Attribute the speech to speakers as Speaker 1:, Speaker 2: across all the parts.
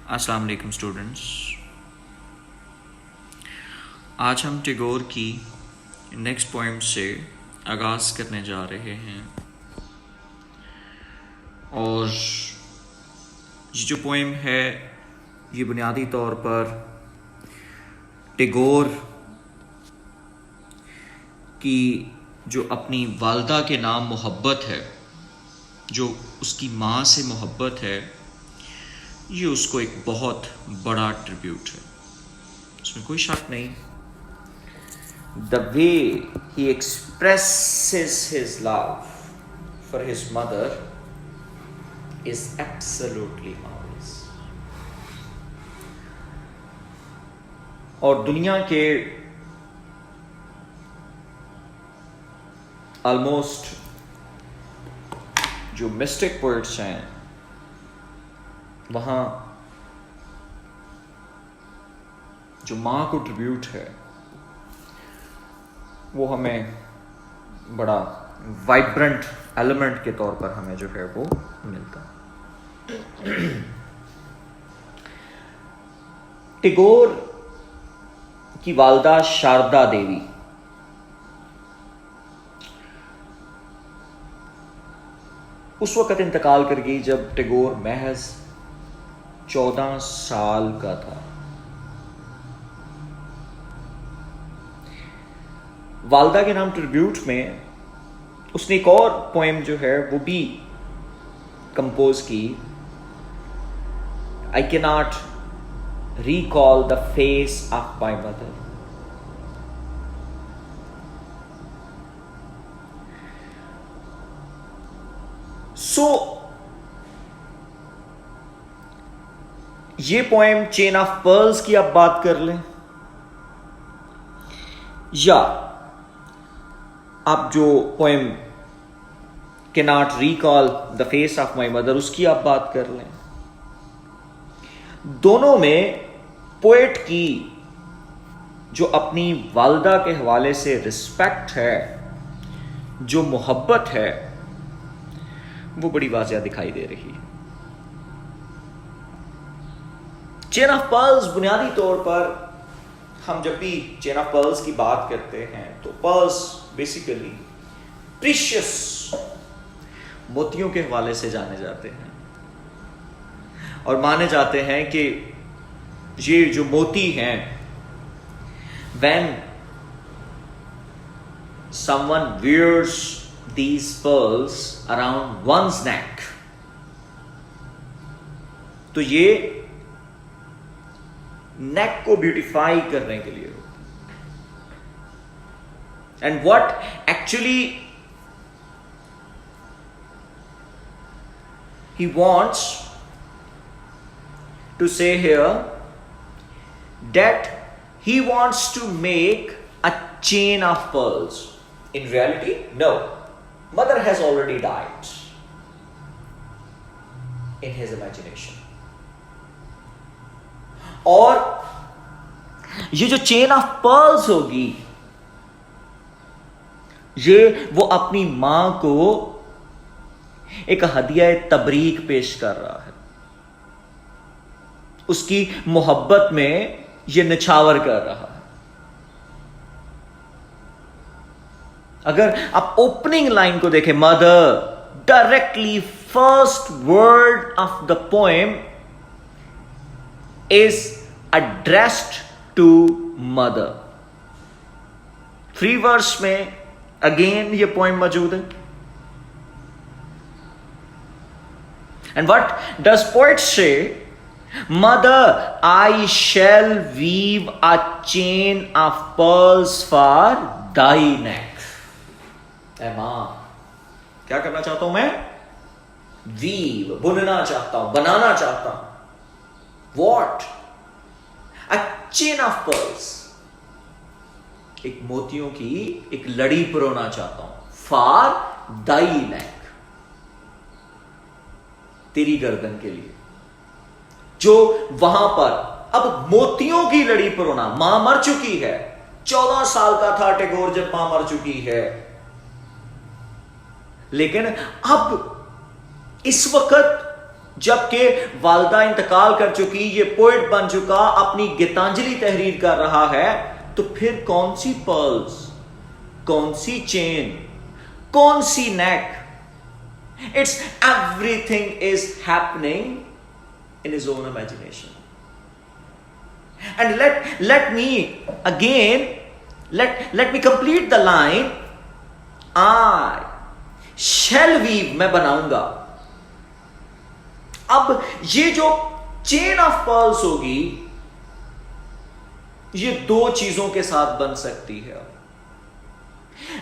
Speaker 1: अस्सलाम वालेकुम स्टूडेंट्स। आज हम टैगोर की नेक्स्ट पोएम से आगाज़ करने जा रहे हैं और ये जो पोएम है ये बुनियादी तौर पर टैगोर की जो अपनी वालदा के नाम मोहब्बत है, जो उसकी माँ से मोहब्बत है, ये उसको एक बहुत बड़ा ट्रिब्यूट है, इसमें कोई शक नहीं। The way he expresses his love for his mother is absolutely marvelous। और दुनिया के ऑलमोस्ट जो मिस्टिक पोएट्स हैं वहाँ जो माँ को ट्रिब्यूट है वो हमें बड़ा वाइब्रेंट एलिमेंट के तौर पर हमें जो है वो मिलता है। टैगोर की वालदा शारदा देवी उस वक़्त इंतकाल कर गई जब टैगोर महज 14 साल का था। वालदा के नाम ट्रिब्यूट में उसने एक और पोएम जो है वो भी कंपोज की, I can not recall the face of my mother. So ये पोएम चेन ऑफ पर्ल्स की आप बात कर लें या आप जो poem can not recall the face of my mother उसकी आप बात कर लें, दोनों में पोएट की जो अपनी वालदा के हवाले से रिस्पेक्ट है, जो मोहब्बत है, वो बड़ी वाज़िया दिखाई दे रही है। चेन ऑफ पर्ल्स बुनियादी तौर पर हम जब भी चेन ऑफ पर्ल्स की बात करते हैं तो पर्ल्स बेसिकली प्रीशियस मोतियों के हवाले से जाने जाते हैं और माने जाते हैं कि ये जो मोती हैं, when someone wears these pearls around one's neck, तो ये नेक को ब्यूटिफाई करने के लिए होता है। And what actually he wants to say here that he wants to make a chain of pearls. In reality, no. Mother has already died in his imagination. और ये जो चेन ऑफ पर्ल्स होगी ये वो अपनी मां को एक हदिया तबरीक पेश कर रहा है, उसकी मोहब्बत में ये निछावर कर रहा है। अगर आप ओपनिंग लाइन को देखें, mother, directly first word of the poem is addressed to mother। Free verse में अगेन ये पोएम मौजूद है। And what does poet say? Mother, I shall weave a chain of pearls for thy neck। ऐ मां, क्या करना चाहता हूं मैं? वीव, बुनना चाहता हूं, बनाना चाहता हूं। What? A chain of pearls। एक मोतियों की एक लड़ी परोना चाहता हूं। For thy neck, तेरी गर्दन के लिए। जो वहां पर अब मोतियों की लड़ी परोना, मां मर चुकी है, 14 साल का था टैगोर जब मां मर चुकी है, लेकिन अब इस वक्त जबकि वालदा इंतकाल कर चुकी, ये पोएट बन चुका, अपनी गीतांजलि तहरीर कर रहा है, तो फिर कौन सी पर्ल्स, कौन सी चेन, कौन सी neck? It's everything is happening in his own imagination. And let me again, let me complete the line. I shall weave, मैं बनाऊंगा. अब ये जो चेन ऑफ पर्ल्स होगी, ये दो चीजों के साथ बन सकती है.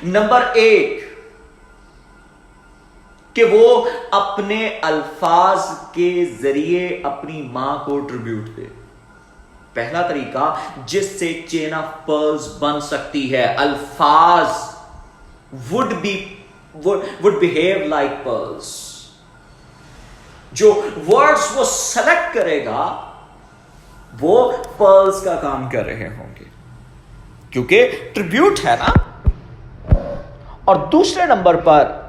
Speaker 1: नंबर एक, कि वो अपने अल्फाज के जरिए अपनी मां को ट्रिब्यूट दे. पहला तरीका जिससे चेन ऑफ पर्ल्स बन सकती है, अल्फाज वुड बिहेव लाइक पर्ल्स. जो वर्ड्स वो सेलेक्ट करेगा वो पर्ल्स का काम कर रहे होंगे, क्योंकि ट्रिब्यूट है ना. और दूसरे नंबर पर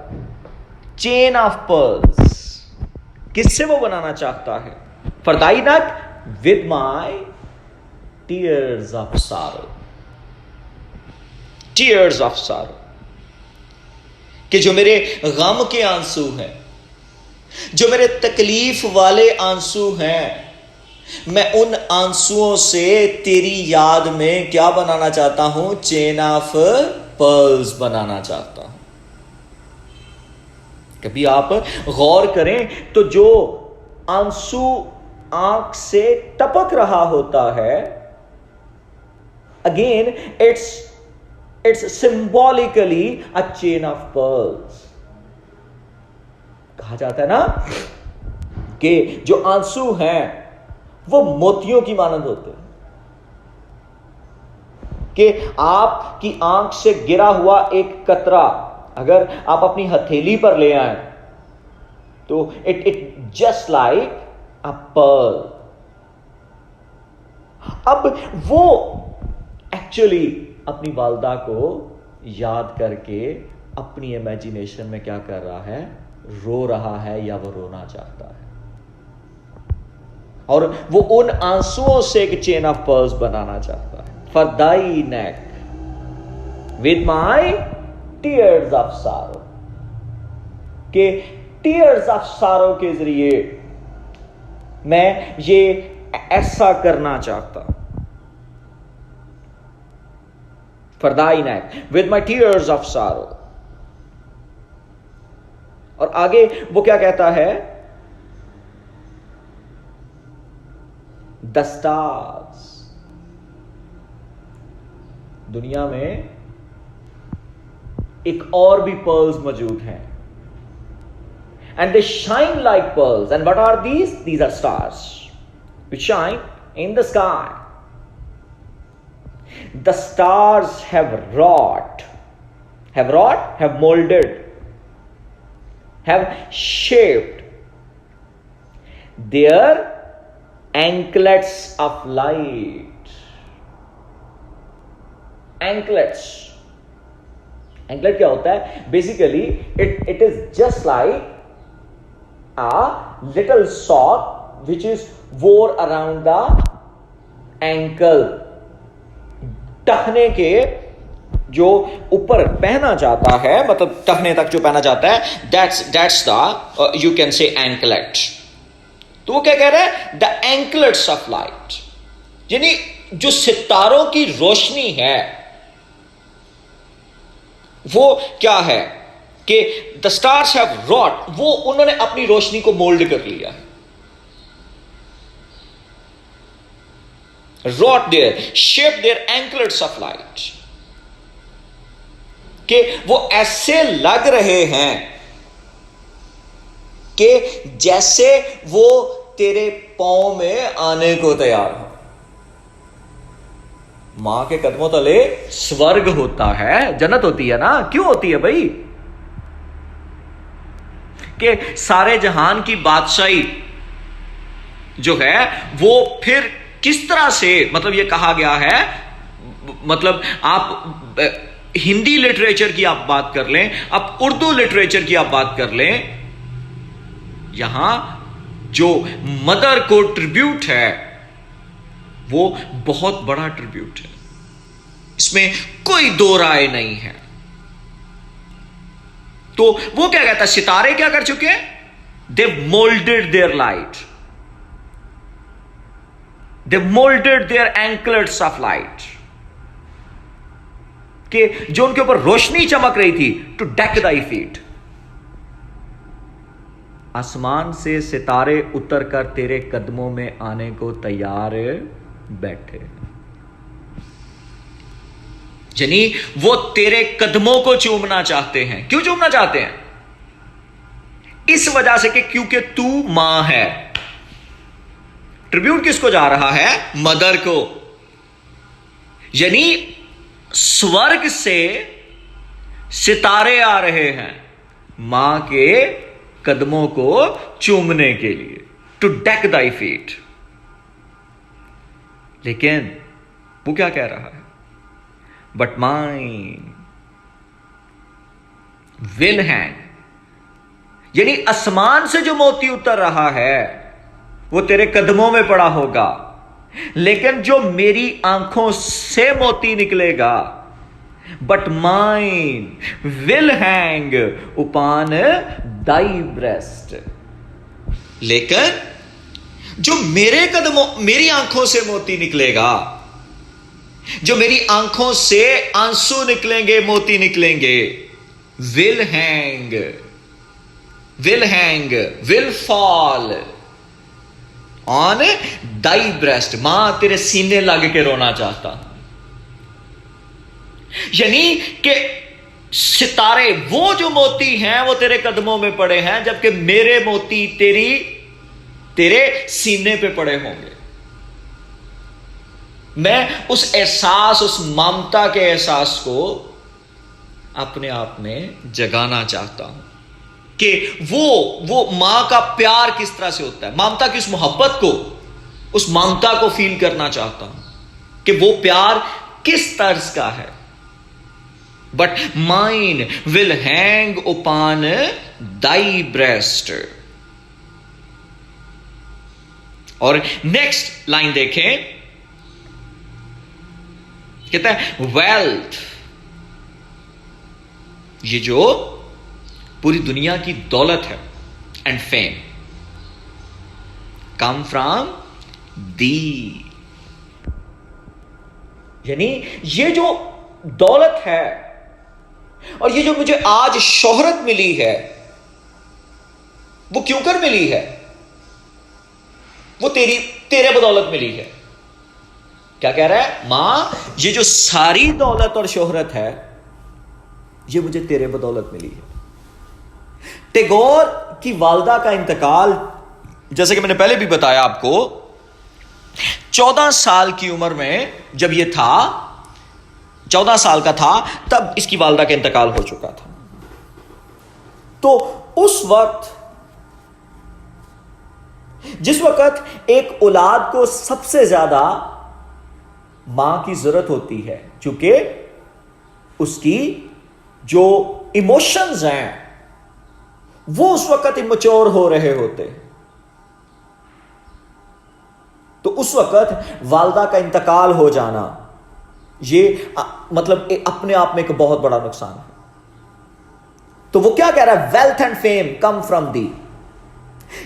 Speaker 1: चेन ऑफ पर्ल्स किससे वो बनाना चाहता है? फरदाइनक with my tears of sorrow. Tears of sorrow, कि जो मेरे गम के आंसू हैं, जो मेरे तकलीफ वाले आंसू हैं, मैं उन आंसुओं से तेरी याद में क्या बनाना चाहता हूं? चेन ऑफ पर्ल्स बनाना चाहता हूं. कभी आप गौर करें तो जो आंसू आंख से टपक रहा होता है, again it's symbolically a chain of pearls. कहा जाता है ना कि जो आंसू हैं वो मोतियों की मानंद होते हैं, कि आपकी आंख से गिरा हुआ एक कतरा अगर आप अपनी हथेली पर ले आए तो it just like a pearl. अब वो एक्चुअली अपनी वालदा को याद करके अपनी इमेजिनेशन में क्या कर रहा है? रो रहा है, या वो रोना चाहता है. और वो उन आंसुओं से एक चेन ऑफ पर्ल्स बनाना चाहता है. For thy neck with my tears of सारो, के टीयर्स ऑफ सारो के जरिए मैं ये ऐसा करना चाहता हूं. For thy neck with my tears of sorrow. और आगे वो क्या कहता है? The stars. दुनिया में एक और भी पर्ल्स मौजूद हैं, and they shine like pearls. And what are these? These are stars which shine in the sky. The stars have molded, have shaped their anklets of light. Anklets. Anklet क्या होता है? Basically, it is just like a little sock which is wore around the ankle. टखने के जो ऊपर पहना जाता है, मतलब टखने तक जो पहना जाता है, that's the you can say anklet. तो वो क्या कह रहा है? The anklets of light, यानी जो सितारों की रोशनी है वो क्या है कि the stars have wrought, वो उन्होंने अपनी रोशनी को मोल्ड कर लिया है. wrought their, shaped their anklets of light, कि वो ऐसे लग रहे हैं कि जैसे वो तेरे पांव में आने को तैयार हो. मां के कदमों तले स्वर्ग होता है, जन्नत होती है ना. क्यों होती है भाई? कि सारे जहान की बादशाही जो है वो फिर किस तरह से, मतलब ये कहा गया है, मतलब आप हिंदी लिटरेचर की आप बात कर लें, आप उर्दू लिटरेचर की आप बात कर लें, यहां जो मदर को ट्रिब्यूट है वो बहुत बड़ा ट्रिब्यूट है, इसमें कोई दो राय नहीं है। तो वो क्या कहता है, सितारे क्या कर चुके हैं, they moulded their light, they moulded their anklets of light, कि जो उनके ऊपर रोशनी चमक रही थी, टू डेक दाई फीट। आसमान से सितारे उतरकर तेरे कदमों में आने को तैयार बैठे, यानी वो तेरे कदमों को चूमना चाहते हैं। क्यों चूमना चाहते हैं? इस वजह से कि क्योंकि तू मां है। ट्रिब्यूट किसको जा रहा है? मदर को। यानी स्वर्ग से सितारे आ रहे हैं मां के कदमों को चूमने के लिए, टू डेक दाई फीट। लेकिन वो क्या कह रहा है? बट माइन विल हैंग, यानी आसमान से जो मोती उतर रहा है वो तेरे कदमों में पड़ा होगा, लेकिन जो मेरी आंखों से मोती निकलेगा, but mine will hang upon thy breast, लेकिन जो मेरे कदमों, मेरी आंखों से मोती निकलेगा, जो मेरी आंखों से आंसू निकलेंगे, मोती निकलेंगे, will hang, will fall on Dai breast, मां तेरे सीने लग के रोना चाहता। यानी कि सितारे, वो जो मोती हैं वो तेरे कदमों में पड़े हैं, जबकि मेरे मोती तेरे सीने पे पड़े होंगे। मैं उस एहसास, उस ममता के एहसास को अपने आप में जगाना चाहता हूं कि वो मां का प्यार किस तरह से होता है, ममता की उस मोहब्बत को, उस ममता को फील करना चाहता हूं कि वो प्यार किस तर्ज का है। But mine will hang upon Dai breast. और नेक्स्ट लाइन देखें, कहता है वेल्थ, ये जो पूरी दुनिया की दौलत है, and fame, come from the, यानी ये जो दौलत है और ये जो मुझे आज शोहरत मिली है, वो क्यों कर मिली है? वो तेरे बदौलत मिली है। क्या कह रहा है? मां, ये जो सारी दौलत और शोहरत है ये मुझे तेरे बदौलत मिली है। टैगोर की वालदा का इंतकाल, जैसे कि मैंने पहले भी बताया आपको, 14 साल की उम्र में जब ये था, 14 साल का था, तब इसकी वालदा का इंतकाल हो चुका था। तो उस वक्त, जिस वक्त एक औलाद को सबसे ज्यादा मां की जरूरत होती है, क्योंकि उसकी जो इमोशंस हैं वो उस वक्त इमैच्योर हो रहे होते हैं, तो उस वक्त वालदा का इंतकाल हो जाना, ये मतलब अपने आप में एक बहुत बड़ा नुकसान है। तो वो क्या कह रहा है? Wealth and fame come from the,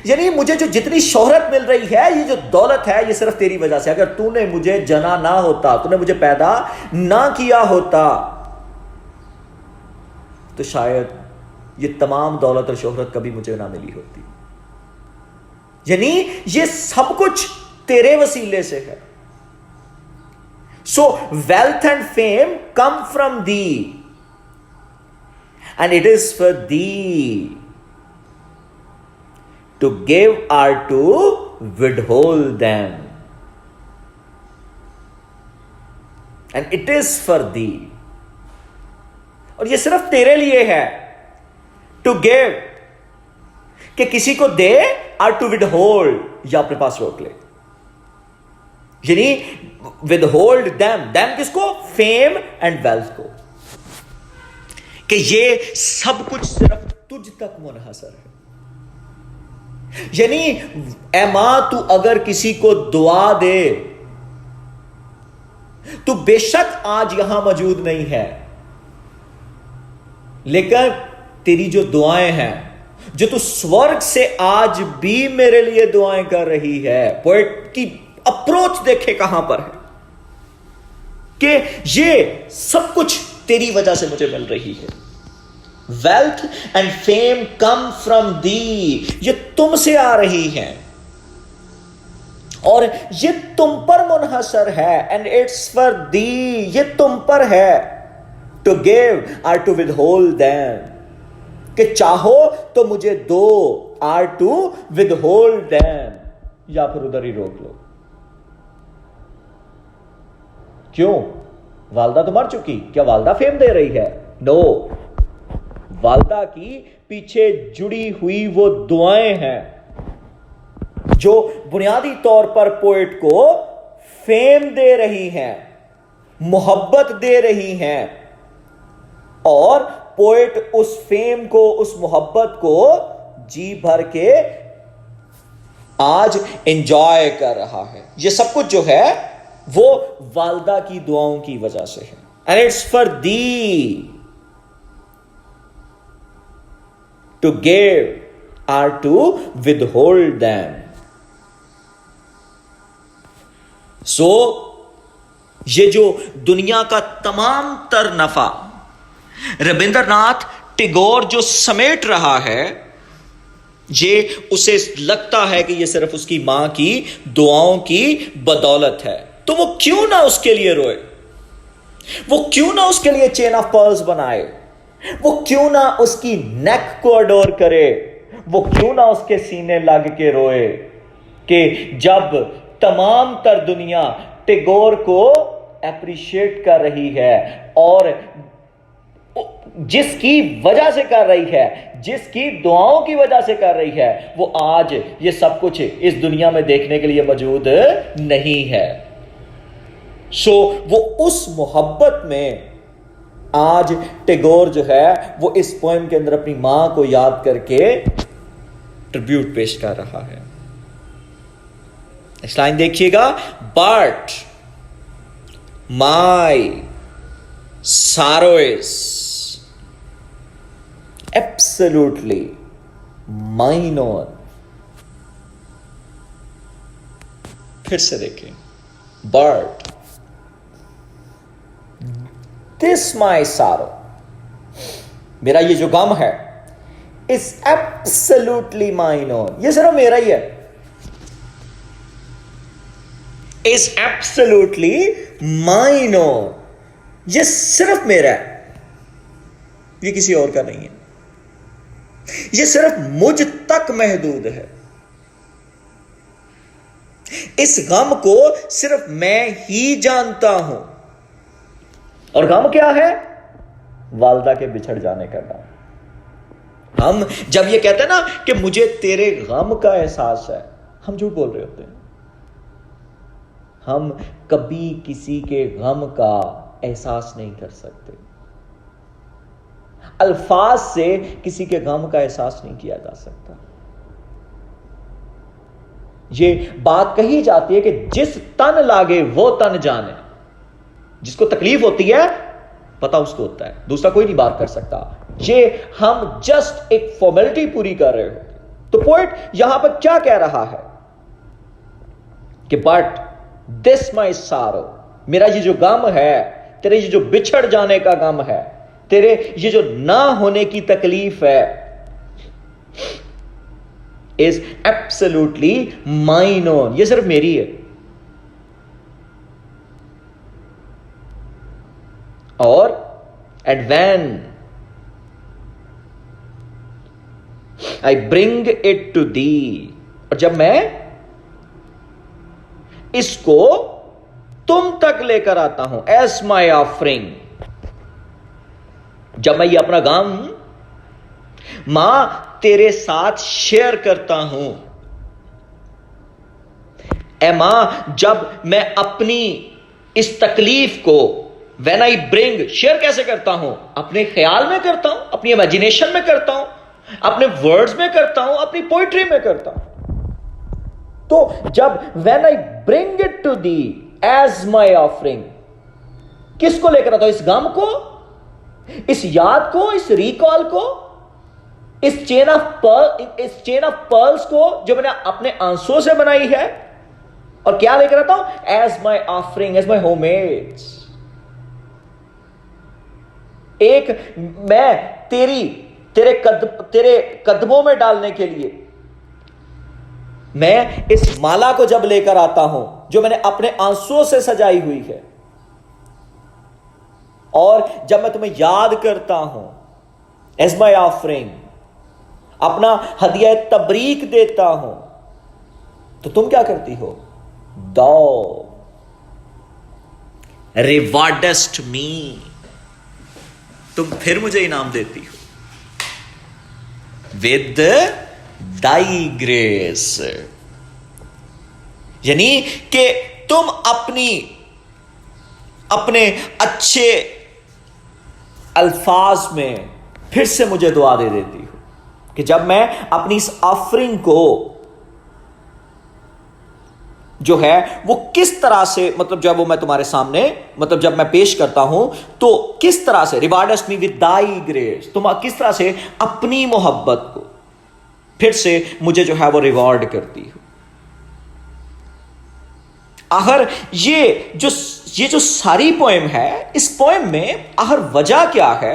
Speaker 1: यानी मुझे जो जितनी शोहरत मिल रही है, ये जो दौलत है, ये सिर्फ तेरी वजह से। अगर तूने मुझे जना ना होता, तूने मुझे पैदा ना किया होता, तो शायद ये तमाम दौलत और शोहरत कभी मुझे ना मिली होती। यानी ये सब कुछ तेरे वसीले से है। सो wealth and fame come from the, and it is for the to give or to withhold them, and it is for thee, और ये सिर्फ तेरे लिए है। to give, कि किसी को दे, or to withhold, या अपने पास रोक ले, यानी withhold them किसको? फेम एंड वेल्थ को, कि ये सब कुछ सिर्फ तुझ तक मुनहसर है। यानी ए मां, तू अगर किसी को दुआ दे, तू बेशक आज यहां मौजूद नहीं है, लेकिन तेरी जो दुआएं हैं, जो तू स्वर्ग से आज भी मेरे लिए दुआएं कर रही है, पोएट की अप्रोच देखे कहां पर है कि ये सब कुछ तेरी वजह से मुझे मिल रही है। Wealth and fame come from the, ये तुमसे आ रही है और ये तुम पर मुनहसर है। एंड इट्स फॉर दी, ये तुम पर है। To give or to withhold them, कि चाहो तो मुझे दो, or to withhold them, या फिर उधर ही रोक लो। क्यों? वालदा तो मर चुकी, क्या वालदा फेम दे रही है? नो, वालदा की पीछे जुड़ी हुई वो दुआएं हैं जो बुनियादी तौर पर पोएट को फेम दे रही हैं, मोहब्बत दे रही हैं, और पोएट उस फेम को, उस मोहब्बत को जी भर के आज एंजॉय कर रहा है। ये सब कुछ जो है वो वालदा की दुआओं की वजह से है। And it's for thee to give or to withhold them. So ये जो दुनिया का तमाम तर नफा रविंद्रनाथ टैगोर जो समेट रहा है, ये उसे लगता है कि ये सिर्फ उसकी मां की दुआओं की बदौलत है। तो वो क्यों ना उसके लिए रोए, वो क्यों ना उसके लिए चेन ऑफ पर्ल्स बनाए, वो क्यों ना उसकी नेक को अडोर करे, वो क्यों ना उसके सीने लग के रोए कि जब तमाम तर दुनिया टैगोर को एप्रिशिएट कर रही है और जिसकी वजह से कर रही है, जिसकी दुआओं की वजह से कर रही है, वो आज ये सब कुछ इस दुनिया में देखने के लिए मौजूद नहीं है। सो वो उस मोहब्बत में आज टैगोर जो है वो इस पोएम के अंदर अपनी मां को याद करके ट्रिब्यूट पेश कर रहा है। इस लाइन देखिएगा, but my sorrow is absolutely mine own। फिर से देखें, but this my sorrow, मेरा ये जो गम है, is absolutely mine own, ये सिर्फ मेरा ही है, is absolutely mine own, ये सिर्फ मेरा है, ये किसी और का नहीं है, ये सिर्फ मुझ तक महदूद है। इस गम को सिर्फ मैं ही जानता हूं। और गम क्या है? वालदा के बिछड़ जाने का गम। हम जब ये कहते हैं ना कि मुझे तेरे गम का एहसास है, हम झूठ बोल रहे होते हैं। हम कभी किसी के गम का एहसास नहीं कर सकते। अल्फाज से किसी के गम का एहसास नहीं किया जा सकता। ये बात कही जाती है कि जिस तन लागे वो तन जाने। जिसको तकलीफ होती है पता उसको होता है, दूसरा कोई नहीं बात कर सकता। ये हम जस्ट एक फॉर्मेलिटी पूरी कर रहे हो। तो पोएट यहां पर क्या कह रहा है कि बट दिस माई सारो, मेरा ये जो गम है, तेरे ये जो बिछड़ जाने का गम है, तेरे ये जो ना होने की तकलीफ है, इज एब्सोल्युटली माइन ओन, ये सिर्फ मेरी है। और and when I bring it to thee, और जब मैं इसको तुम तक लेकर आता हूं, एज माई ऑफरिंग, जब मैं ये अपना गम मां तेरे साथ शेयर करता हूं, ए मां जब मैं अपनी इस तकलीफ को व्हेन आई ब्रिंग, शेयर कैसे करता हूं? अपने ख्याल में करता हूं, अपनी इमेजिनेशन में करता हूं, अपने वर्ड्स में करता हूं, अपनी पोइट्री में करता हूं। तो जब when I bring it to thee as my offering, किसको लेकर आता हूं? इस गम को, इस याद को, इस रिकॉल को, इस चेन ऑफ पर्ल्स को जो मैंने अपने आंसुओं से बनाई है, और क्या लेकर आता हूं? As my offering, as my homemades. एक मैं तेरे कदमों में डालने के लिए मैं इस माला को जब लेकर आता हूं जो मैंने अपने आंसुओं से सजाई हुई है, और जब मैं तुम्हें याद करता हूं एज माई ऑफरिंग, अपना हदिया तबरीक देता हूं, तो तुम क्या करती हो? दो रिवार्डेस्ट मी, तुम फिर मुझे इनाम देती हो विद दाई ग्रेस। यानी कि तुम अपने अच्छे अल्फाज में फिर से मुझे दुआ दे देती हो कि जब मैं अपनी इस ऑफरिंग को जो है वो किस तरह से, मतलब जब वो मैं तुम्हारे सामने, मतलब जब मैं पेश करता हूं, तो किस तरह से रिवार्डस्ट मी विद दाई ग्रेस, तुम किस तरह से अपनी मोहब्बत को फिर से मुझे जो है वो रिवॉर्ड करती हो। आखिर ये जो सारी पोएम है, इस पोएम में आखिर वजह क्या है?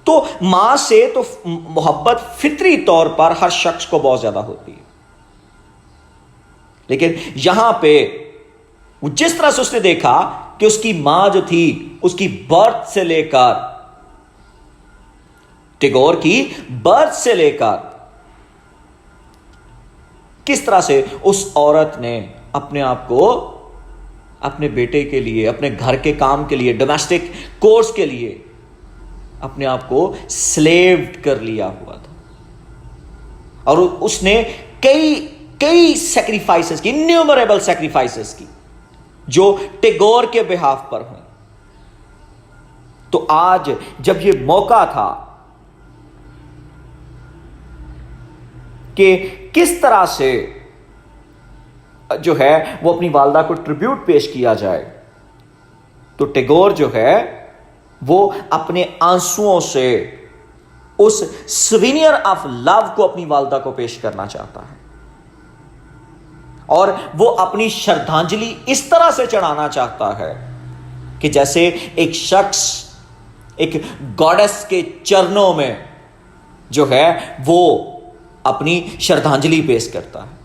Speaker 1: तो मां से तो मोहब्बत फितरी तौर पर हर शख्स को बहुत ज्यादा होती है, लेकिन यहां पे जिस तरह से उसने देखा कि उसकी मां जो थी, उसकी बर्थ से लेकर, टैगोर की बर्थ से लेकर, किस तरह से उस औरत ने अपने आप को अपने बेटे के लिए, अपने घर के काम के लिए, डोमेस्टिक कोर्स के लिए अपने आप को स्लेव्ड कर लिया हुआ था, और उसने कई सैक्रिफाइसेस की, इन्यूमरेबल सैक्रिफाइसेस की, जो टैगोर के बिहाफ पर हुई। तो आज जब ये मौका था कि किस तरह से जो है वो अपनी वालदा को ट्रिब्यूट पेश किया जाए, तो टैगोर जो है वो अपने आंसुओं से उस सुवेनियर ऑफ लव को अपनी वालदा को पेश करना चाहता है, और वो अपनी श्रद्धांजलि इस तरह से चढ़ाना चाहता है कि जैसे एक शख्स एक गॉडेस के चरणों में जो है वो अपनी श्रद्धांजलि पेश करता है।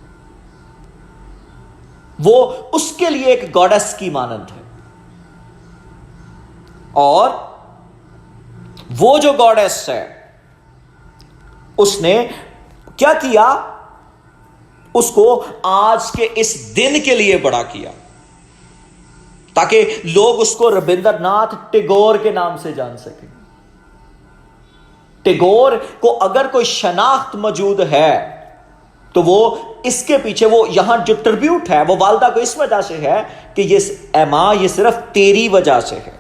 Speaker 1: वो उसके लिए एक गॉडेस की मानंद है, और वो जो गॉडेस है उसने क्या किया? उसको आज के इस दिन के लिए बड़ा किया, ताकि लोग उसको रविंद्रनाथ टैगोर के नाम से जान सकें। टैगोर को अगर कोई शनाख्त मौजूद है तो वो इसके पीछे, वो यहां जो ट्रिब्यूट है वो वालदा को इस वजह से है कि ये मां, ये सिर्फ तेरी वजह से है।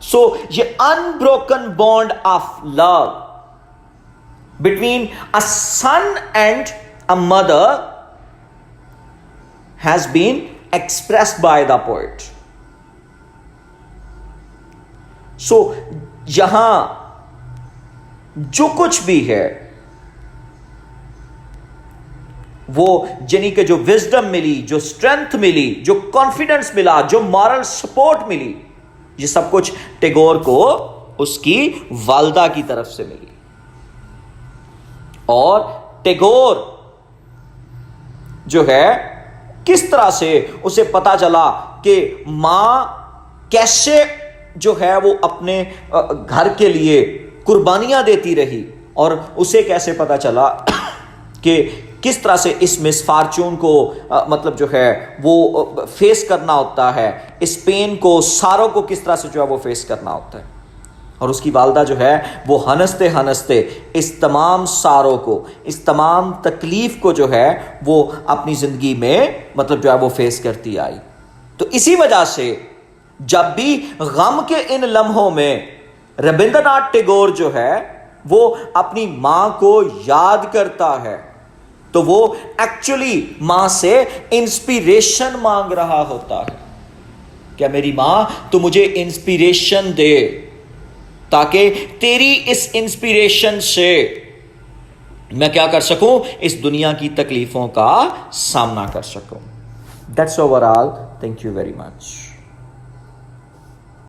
Speaker 1: सो ये unbroken bond of love between a son and a mother has been expressed by the poet. So यहां जो कुछ भी है वो यानी कि जो विजडम मिली, जो स्ट्रेंथ मिली, जो कॉन्फिडेंस मिला, जो मॉरल सपोर्ट मिली, ये सब कुछ टैगोर को उसकी वालदा की तरफ से मिली। और टैगोर जो है किस तरह से उसे पता चला कि मां कैसे जो है वो अपने घर के लिए कुर्बानियां देती रही, और उसे कैसे पता चला कि किस तरह से इस मिसफॉर्चून को मतलब जो है वो फेस करना होता है, इस पेन को, सारों को किस तरह से जो है वो फेस करना होता है। और उसकी वालदा जो है वो हंसते हंसते इस तमाम सारों को, इस तमाम तकलीफ को जो है वो अपनी ज़िंदगी में मतलब जो है वो फेस करती आई। तो इसी वजह से जब भी गम के इन लम्हों में रविंद्रनाथ टैगोर जो है वो अपनी मां को याद करता है, तो वो एक्चुअली मां से इंस्पिरेशन मांग रहा होता है। क्या मेरी मां तू मुझे इंस्पिरेशन दे, ताकि तेरी इस इंस्पिरेशन से मैं क्या कर सकूं, इस दुनिया की तकलीफों का सामना कर सकूं। That's overall, thank you very much.